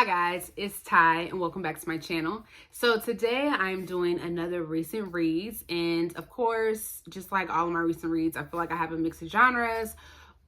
Hi guys, it's Ty and welcome back to my channel. So today I'm doing another recent reads, and of course, just like all of my recent reads, I feel like I have a mix of genres,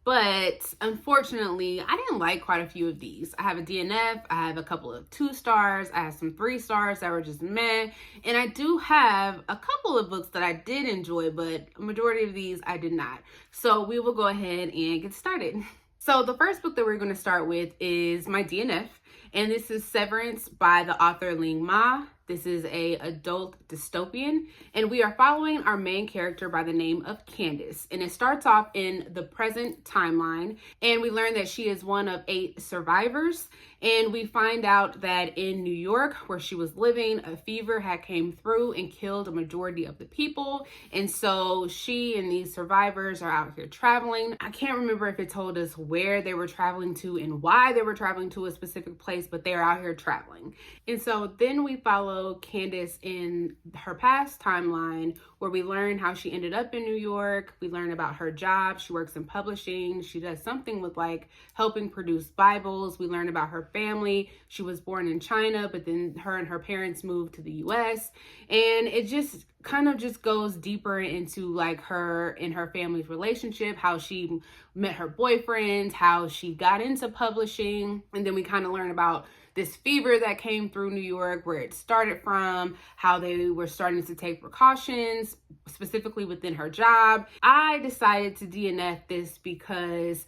but unfortunately I didn't like quite a few of these. I have a DNF, I have a couple of 2 stars, I have some 3 stars that were just meh, and I do have a couple of books that I did enjoy, but a majority of these I did not. So we will go ahead and get started. So the first book that we're going to start with is my DNF, and this is Severance by the author Ling Ma. This is a adult dystopian, and we are following our main character by the name of Candace. And it starts off in the present timeline, and we learn that she is one of 8 survivors. And we find out that in New York, where she was living, a fever had came through and killed a majority of the people. And so she and these survivors are out here traveling. I can't remember if it told us where they were traveling to and why they were traveling to a specific place, but they're out here traveling. And so then we follow Candace in her past timeline, where we learn how she ended up in New York. We learn about her job. She works in publishing. She does something with like helping produce Bibles. We learn about her family. She was born in China, but then her and her parents moved to the US. And it just kind of just goes deeper into like her and her family's relationship, how she met her boyfriend, how she got into publishing. And then we kind of learn about this fever that came through New York, where it started from, how they were starting to take precautions, specifically within her job. I decided to DNF this because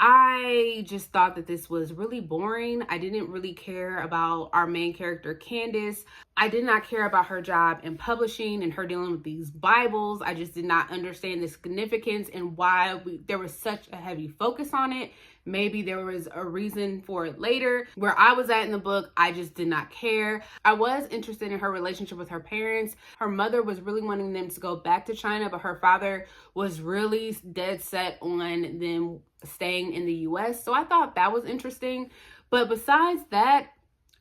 I just thought that this was really boring. I didn't really care about our main character, Candace. I did not care about her job in publishing and her dealing with these Bibles. I just did not understand the significance and why there was such a heavy focus on it. Maybe there was a reason for it later. Where I was at in the book, I just did not care. I was interested in her relationship with her parents. Her mother was really wanting them to go back to China, but her father was really dead set on them staying in the US. So I thought that was interesting. But besides that,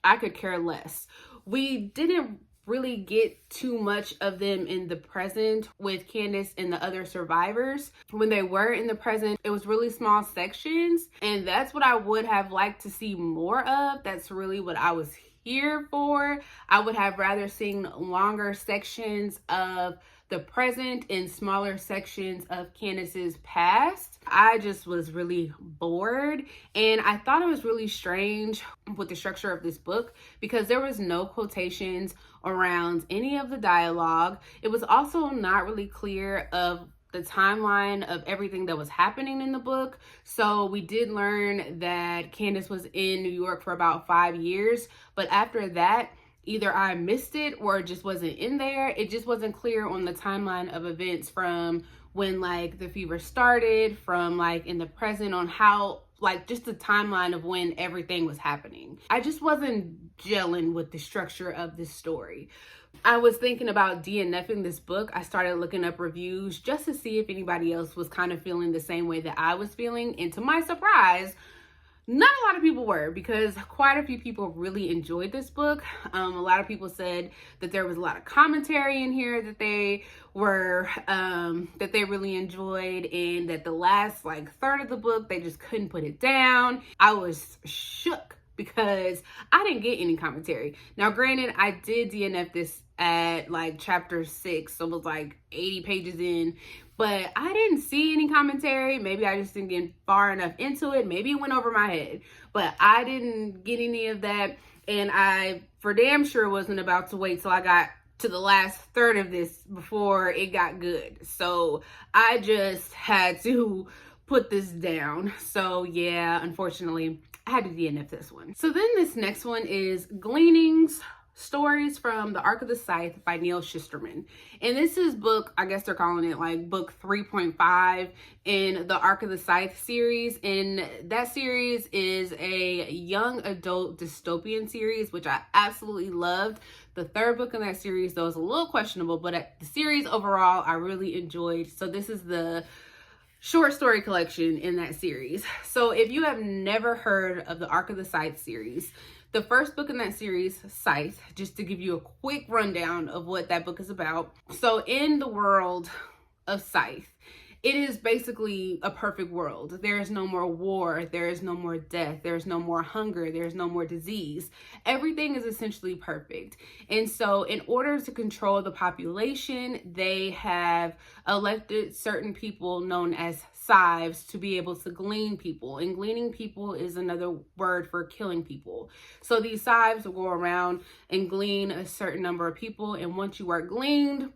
I could care less. We didn't really get too much of them in the present with Candace and the other survivors. When they were in the present, it was really small sections, and that's what I would have liked to see more of. That's really what I was here for. I would have rather seen longer sections of the present and smaller sections of Candace's past. I just was really bored, and I thought it was really strange with the structure of this book because there was no quotations around any of the dialogue. It was also not really clear of the timeline of everything that was happening in the book. So we did learn that Candace was in New York for about 5 years, but after that, either I missed it or it just wasn't in there. It just wasn't clear on the timeline of events from when like the fever started, from like in the present, on how like just the timeline of when everything was happening. I just wasn't gelling with the structure of this story. I was thinking about DNFing this book. I started looking up reviews just to see if anybody else was kind of feeling the same way that I was feeling. And to my surprise, not a lot of people were, because quite a few people really enjoyed this book. A lot of people said that there was a lot of commentary in here that they were, that they really enjoyed, and that the last like third of the book, they just couldn't put it down. I was shook because I didn't get any commentary. Now, granted, I did DNF this at like chapter 6, so it was like 80 pages in, but I didn't see any commentary. Maybe I just didn't get far enough into it. Maybe it went over my head, but I didn't get any of that. And I for damn sure wasn't about to wait till I got to the last third of this before it got good. So I just had to put this down. So yeah, unfortunately, I had to DNF this one. So then this next one is Gleanings, Stories from the Ark of the Scythe by Neil Shusterman. And this is book, I guess they're calling it like book 3.5 in the Ark of the Scythe series. And that series is a young adult dystopian series, which I absolutely loved. The third book in that series, though, is a little questionable, but the series overall, I really enjoyed. So this is the short story collection in that series. So if you have never heard of the Ark of the Scythe series, the first book in that series, Scythe, just to give you a quick rundown of what that book is about. So in the world of Scythe, it is basically a perfect world. There is no more war, there is no more death, there is no more hunger, there is no more disease. Everything is essentially perfect. And so in order to control the population, they have elected certain people known as scythes to be able to glean people. And gleaning people is another word for killing people. So these scythes will go around and glean a certain number of people, and once you are gleaned,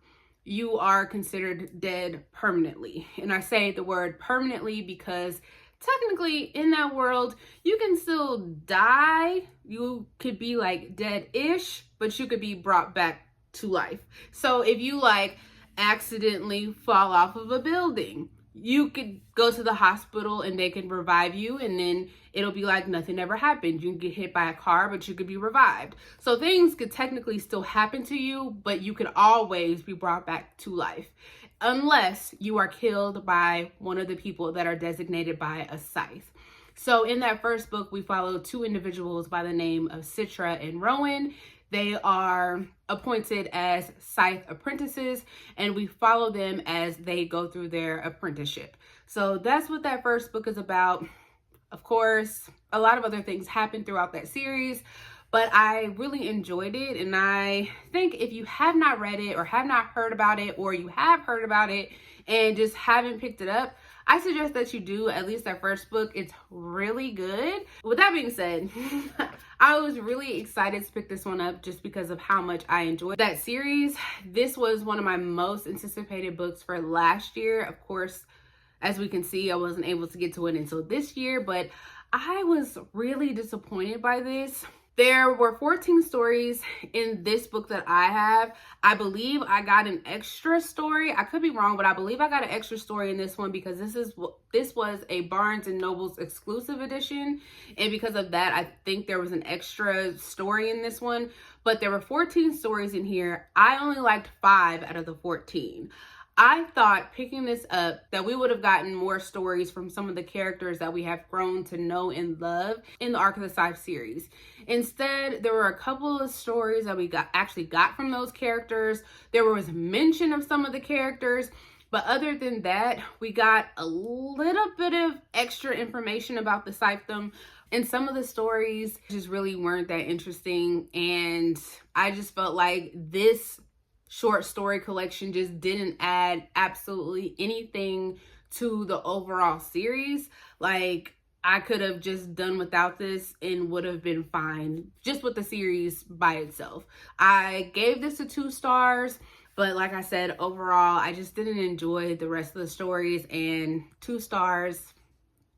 you are considered dead permanently. And I say the word permanently because technically in that world, you can still die. You could be like dead-ish, but you could be brought back to life. So if you like accidentally fall off of a building, you could go to the hospital and they can revive you, and then it'll be like nothing ever happened. You can get hit by a car, but you could be revived. So things could technically still happen to you, but you could always be brought back to life unless you are killed by one of the people that are designated by a scythe. So in that first book, we follow two individuals by the name of Citra and Rowan. They are appointed as scythe apprentices, and we follow them as they go through their apprenticeship. So that's what that first book is about. Of course, a lot of other things happen throughout that series, but I really enjoyed it. And I think if you have not read it or have not heard about it, or you have heard about it and just haven't picked it up, I suggest that you do at least that first book. It's really good. With that being said, I was really excited to pick this one up just because of how much I enjoyed that series. This was one of my most anticipated books for last year. Of course, as we can see, I wasn't able to get to it until this year, but I was really disappointed by this. There were 14 stories in this book that I have. I believe I got an extra story. I could be wrong, but I believe I got an extra story in this one because this was a Barnes & Noble's exclusive edition. And because of that, I think there was an extra story in this one. But there were 14 stories in here. I only liked 5 out of the 14. I thought picking this up that we would have gotten more stories from some of the characters that we have grown to know and love in the Arc of the Scythe series. Instead, there were a couple of stories that we actually got from those characters. There was mention of some of the characters, but other than that, we got a little bit of extra information about the Scythedom. And some of the stories just really weren't that interesting. And I just felt like this short story collection just didn't add absolutely anything to the overall series. Like, I could have just done without this and would have been fine just with the series by itself. I gave this a 2 stars, but like I said, overall, I just didn't enjoy the rest of the stories, and 2 stars,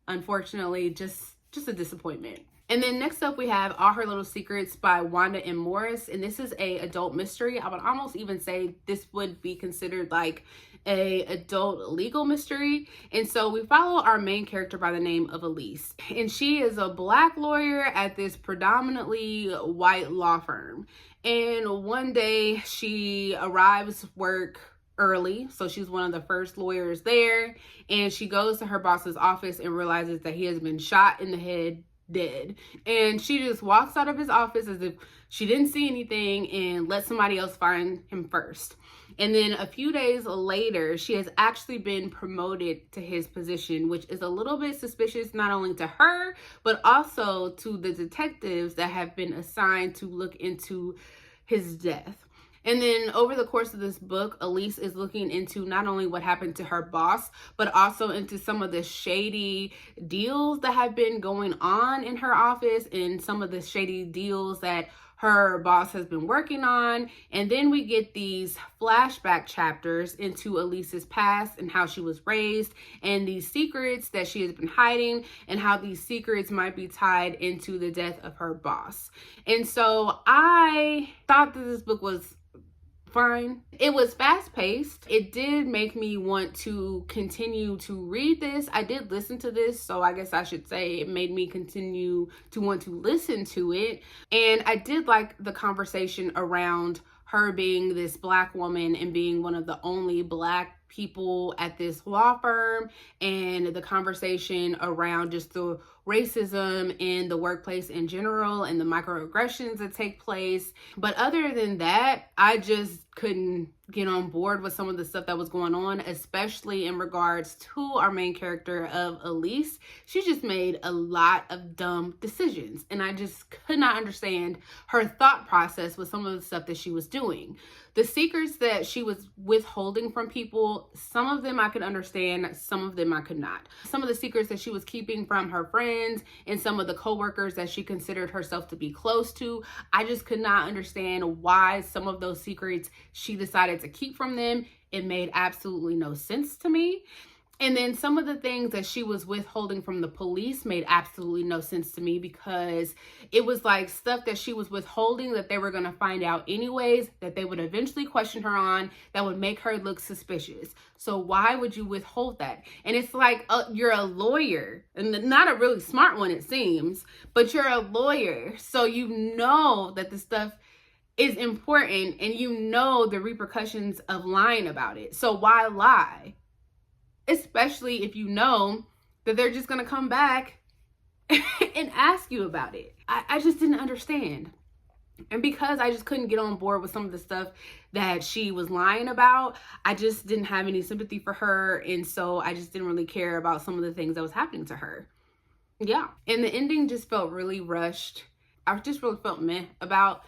unfortunately, just a disappointment. And then next up, we have All Her Little Secrets by Wanda M. Morris. And this is a adult mystery. I would almost even say this would be considered like a adult legal mystery. And so we follow our main character by the name of Elise. And she is a Black lawyer at this predominantly white law firm. And one day she arrives work early, so she's one of the first lawyers there. And she goes to her boss's office and realizes that he has been shot in the head, dead. And she just walks out of his office as if she didn't see anything and let somebody else find him first. And then a few days later, she has actually been promoted to his position, which is a little bit suspicious, not only to her, but also to the detectives that have been assigned to look into his death. And then over the course of this book, Elise is looking into not only what happened to her boss, but also into some of the shady deals that have been going on in her office and some of the shady deals that her boss has been working on. And then we get these flashback chapters into Elise's past and how she was raised and these secrets that she has been hiding and how these secrets might be tied into the death of her boss. And so I thought that this book was fine. It was fast paced. It did make me want to continue to read this. I did listen to this, so I guess I should say it made me continue to want to listen to it. And I did like the conversation around her being this Black woman and being one of the only Black people at this law firm, and the conversation around just the racism in the workplace in general and the microaggressions that take place. But other than that, I just couldn't get on board with some of the stuff that was going on, especially in regards to our main character of Elise. She just made a lot of dumb decisions, and I just could not understand her thought process with some of the stuff that she was doing. The secrets that she was withholding from people, some of them I could understand, some of them I could not. Some of the secrets that she was keeping from her friends and some of the coworkers that she considered herself to be close to, I just could not understand why some of those secrets she decided to keep from them. It made absolutely no sense to me. And then some of the things that she was withholding from the police made absolutely no sense to me, because it was like stuff that she was withholding that they were going to find out anyways, that they would eventually question her on, that would make her look suspicious. So why would you withhold that? And it's like, you're a lawyer, and not a really smart one, it seems, but you're a lawyer. So you know that the stuff is important and you know the repercussions of lying about it. So why lie? Especially if you know that they're just going to come back and ask you about it. I just didn't understand. And because I just couldn't get on board with some of the stuff that she was lying about, I just didn't have any sympathy for her. And so I just didn't really care about some of the things that was happening to her. Yeah. And the ending just felt really rushed. I just really felt meh about.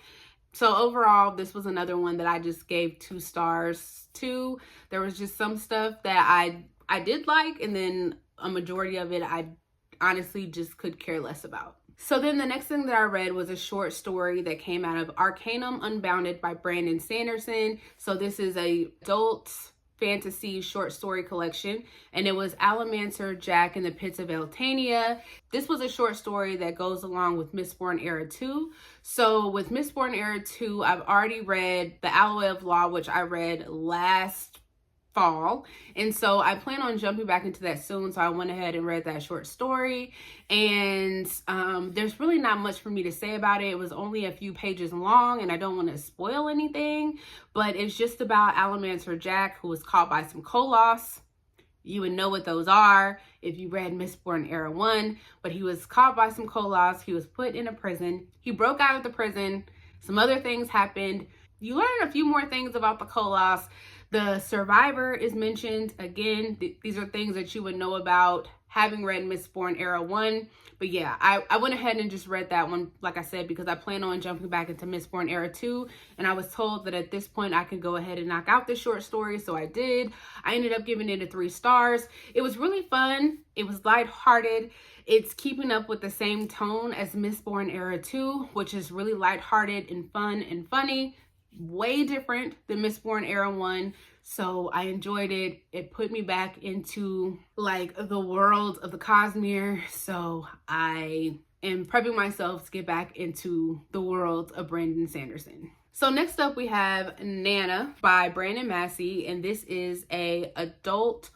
So overall, this was another one that I just gave 2 stars to. There was just some stuff that I did like, and then a majority of it I honestly just could care less about. So then the next thing that I read was a short story that came out of Arcanum Unbounded by Brandon Sanderson. So this is a adult fantasy short story collection, and it was Allomancer, Jack in the Pits of Eltania. This was a short story that goes along with Mistborn Era 2. So with Mistborn Era 2, I've already read The Alloy of Law, which I read last fall, and so I plan on jumping back into that soon. So I went ahead and read that short story, and there's really not much for me to say about it. It was only a few pages long, and I don't want to spoil anything, but it's just about Allomancer Jack, who was caught by some Koloss. You would know what those are if you read Mistborn Era 1, but he was caught by some Koloss. He was put in a prison. He broke out of the prison. Some other things happened. You learn a few more things about the Koloss. The survivor is mentioned. Again, these are things that you would know about having read Mistborn Era 1. But yeah, I went ahead and just read that one, like I said, because I plan on jumping back into Mistborn Era 2. And I was told that at this point I could go ahead and knock out this short story. So I did. I ended up giving it a 3 stars. It was really fun. It was lighthearted. It's keeping up with the same tone as Mistborn Era 2, which is really lighthearted and fun and funny. Way different than Mistborn Era 1. So I enjoyed it. It put me back into like the world of the Cosmere. So I am prepping myself to get back into the world of Brandon Sanderson. So next up we have Nana by Brandon Massey, and this is a adult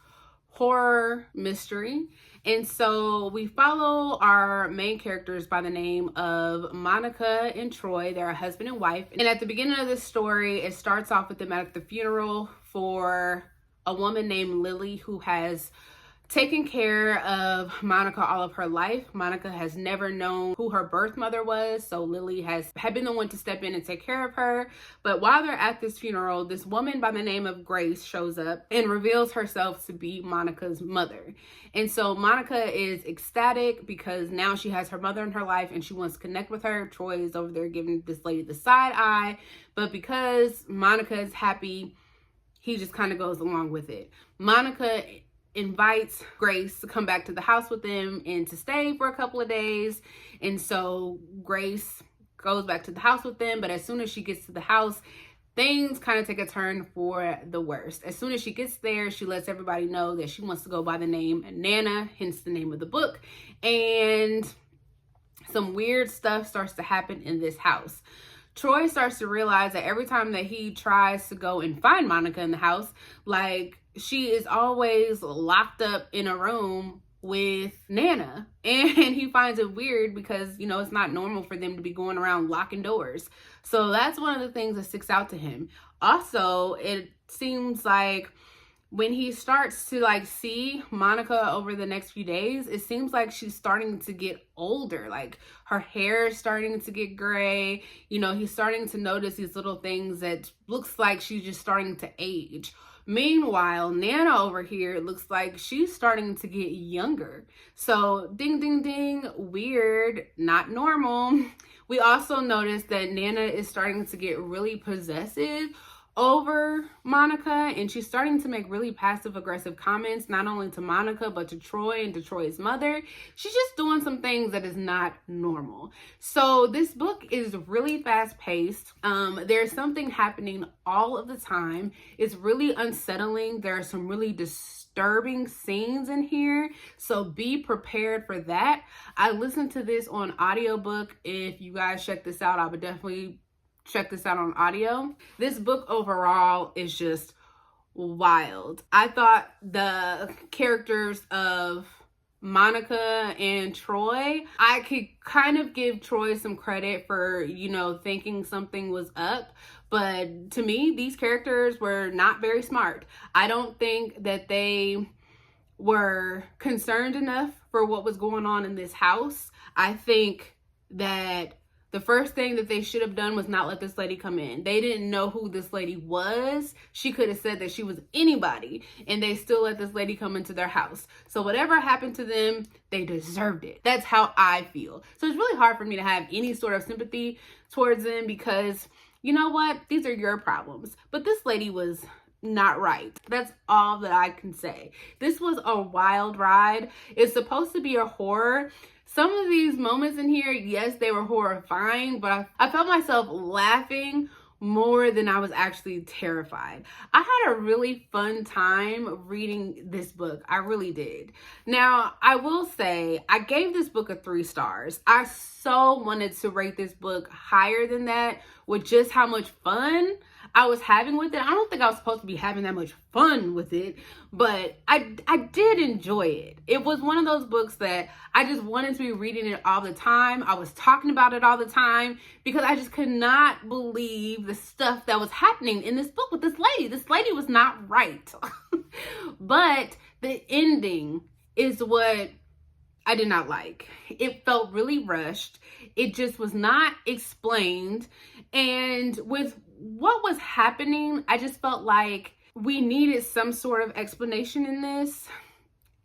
horror mystery. And so we follow our main characters by the name of Monica and Troy. They're a husband and wife. And at the beginning of this story, it starts off with them at the funeral for a woman named Lily, who has taken care of Monica all of her life. Monica has never known who her birth mother was, so Lily had been the one to step in and take care of her. But while they're at this funeral, this woman by the name of Grace shows up and reveals herself to be Monica's mother. And so Monica is ecstatic because now she has her mother in her life and she wants to connect with her. Troy is over there giving this lady the side eye, but because Monica is happy, he just kind of goes along with it. Monica invites Grace to come back to the house with them and to stay for a couple of days. And so Grace goes back to the house with them, but as soon as she gets to the house, things kind of take a turn for the worst. As soon as she gets there, she lets everybody know that she wants to go by the name Nana, hence the name of the book. And some weird stuff starts to happen in this house. Troy starts to realize that every time that he tries to go and find Monica in the house, like, she is always locked up in a room with Nana. And he finds it weird because, you know, it's not normal for them to be going around locking doors. So that's one of the things that sticks out to him. Also, it seems like when he starts to like see Monica over the next few days, it seems like she's starting to get older. Like her hair is starting to get gray. You know, he's starting to notice these little things that looks like she's just starting to age. Meanwhile, Nana over here looks like she's starting to get younger. So ding, ding, ding, weird, not normal. We also noticed that Nana is starting to get really possessive over Monica, and she's starting to make really passive aggressive comments, not only to Monica but to Troy and to Troy's mother. She's just doing some things that is not normal. So this book is really fast paced. There's something happening all of the time. It's really unsettling. There are some really disturbing scenes in here, so be prepared for that. I listened to this on audiobook. If you guys check this out, I would definitely check this out on audio. This book overall is just wild. I thought the characters of Monica and Troy, I could kind of give Troy some credit for, you know, thinking something was up. But to me, these characters were not very smart. I don't think that they were concerned enough for what was going on in this house. I think that the first thing that they should have done was not let this lady come in. They didn't know who this lady was. She could have said that she was anybody, and they still let this lady come into their house. So whatever happened to them, they deserved it. That's how I feel. So it's really hard for me to have any sort of sympathy towards them because, you know what? These are your problems. But this lady was not right. That's all that I can say. This was a wild ride. It's supposed to be a horror. Some of these moments in here, yes, they were horrifying, but I felt myself laughing more than I was actually terrified. I had a really fun time reading this book. I really did. Now, I will say, I gave this book a 3 stars. I so wanted to rate this book higher than that with just how much fun I was having with it. I don't think I was supposed to be having that much fun with it, but I did enjoy it. It was one of those books that I just wanted to be reading it all the time. I was talking about it all the time because I just could not believe the stuff that was happening in this book with this lady. This lady was not right. But the ending is what I did not like. It felt really rushed. It just was not explained. And with what was happening, I just felt like we needed some sort of explanation in this,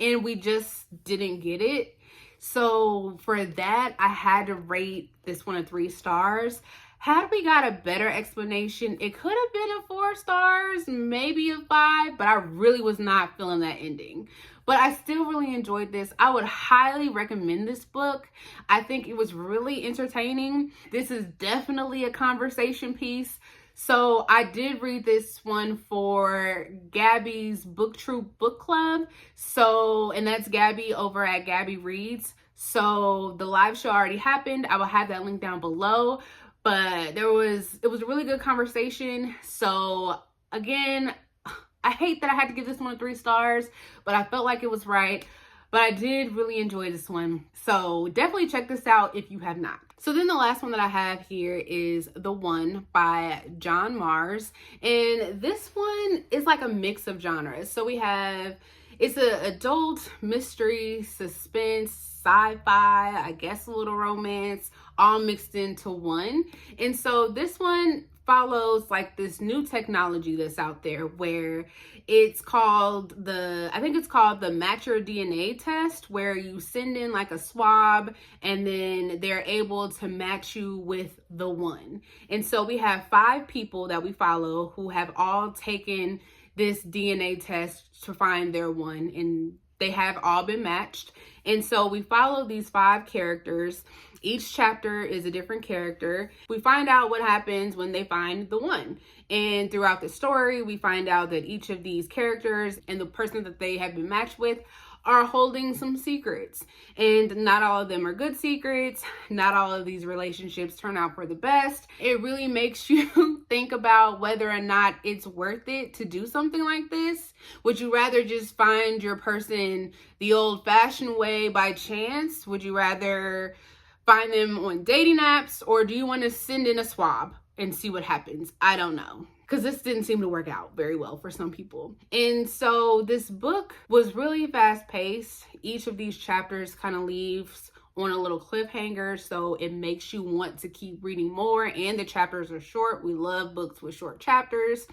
and we just didn't get it. So for that, I had to rate this one a 3 stars. Had we got a better explanation, it could have been a 4 stars, maybe a 5, but I really was not feeling that ending. But I still really enjoyed this. I would highly recommend this book. I think it was really entertaining. This is definitely a conversation piece. So I did read this one for Gabby's Book Troop Book Club. So, and that's Gabby over at Gabby Reads. So the live show already happened. I will have that link down below. But it was a really good conversation. So again, I hate that I had to give this one 3 stars, but I felt like it was right. But I did really enjoy this one. So definitely check this out if you have not. So then the last one that I have here is The One by John Mars. And this one is like a mix of genres. So we have, it's an adult mystery, suspense, sci-fi, I guess a little romance, all mixed into one. And so this one follows like this new technology that's out there where it's called I think it's called the Match Your DNA test, where you send in like a swab and then they're able to match you with the one. And so we have 5 people that we follow who have all taken this DNA test to find their one, and they have all been matched. And so we follow these 5 characters. Each chapter is a different character. We find out what happens when they find the one. And throughout the story, we find out that each of these characters and the person that they have been matched with are holding some secrets. And not all of them are good secrets. Not all of these relationships turn out for the best. It really makes you think about whether or not it's worth it to do something like this. Would you rather just find your person the old-fashioned way by chance? Would you rather find them on dating apps, or do you want to send in a swab and see what happens? I don't know. because this didn't seem to work out very well for some people. And so this book was really fast paced. Each of these chapters kind of leaves on a little cliffhanger, so it makes you want to keep reading more, and the chapters are short. We love books with short chapters.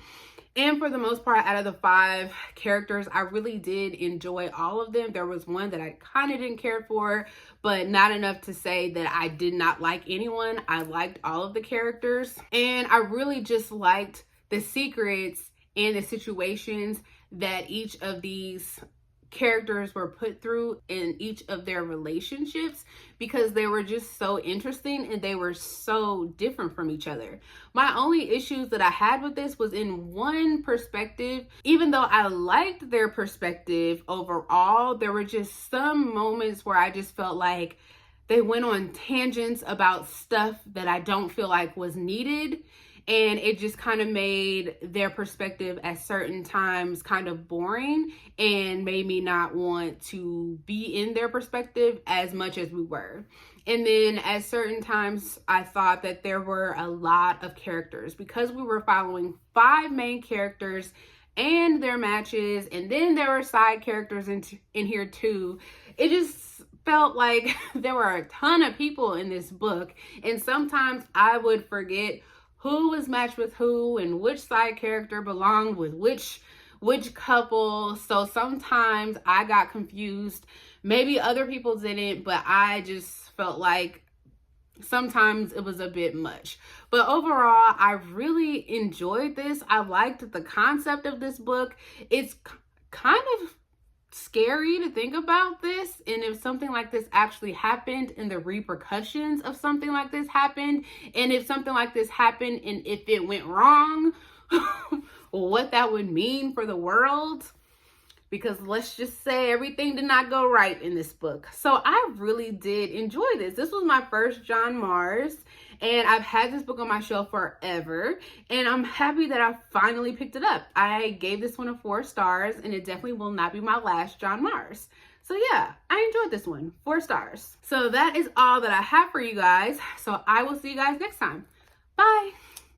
And for the most part, out of the 5 characters, I really did enjoy all of them. There was one that I kind of didn't care for, but not enough to say that I did not like anyone. I liked all of the characters, and I really just liked the secrets and the situations that each of these characters were put through in each of their relationships, because they were just so interesting and they were so different from each other. My only issues that I had with this was in one perspective. Even though I liked their perspective overall, there were just some moments where I just felt like they went on tangents about stuff that I don't feel like was needed. And it just kind of made their perspective at certain times kind of boring and made me not want to be in their perspective as much as we were. And then at certain times, I thought that there were a lot of characters, because we were following 5 main characters and their matches, and then there were side characters in here too. It just felt like there were a ton of people in this book, and sometimes I would forget who was matched with who and which side character belonged with which couple. So sometimes I got confused. Maybe other people didn't, but I just felt like sometimes it was a bit much. But overall, I really enjoyed this. I liked the concept of this book. It's kind of scary to think about this, and if something like this actually happened, and the repercussions of something like this happened, and if something like this happened and if it went wrong, what that would mean for the world. Because let's just say everything did not go right in this book. So I really did enjoy this. This was my first John Mars, and I've had this book on my shelf forever, and I'm happy that I finally picked it up. I gave this one a 4 stars, and it definitely will not be my last John Mars. So yeah, I enjoyed this one, 4 stars. So that is all that I have for you guys. So I will see you guys next time.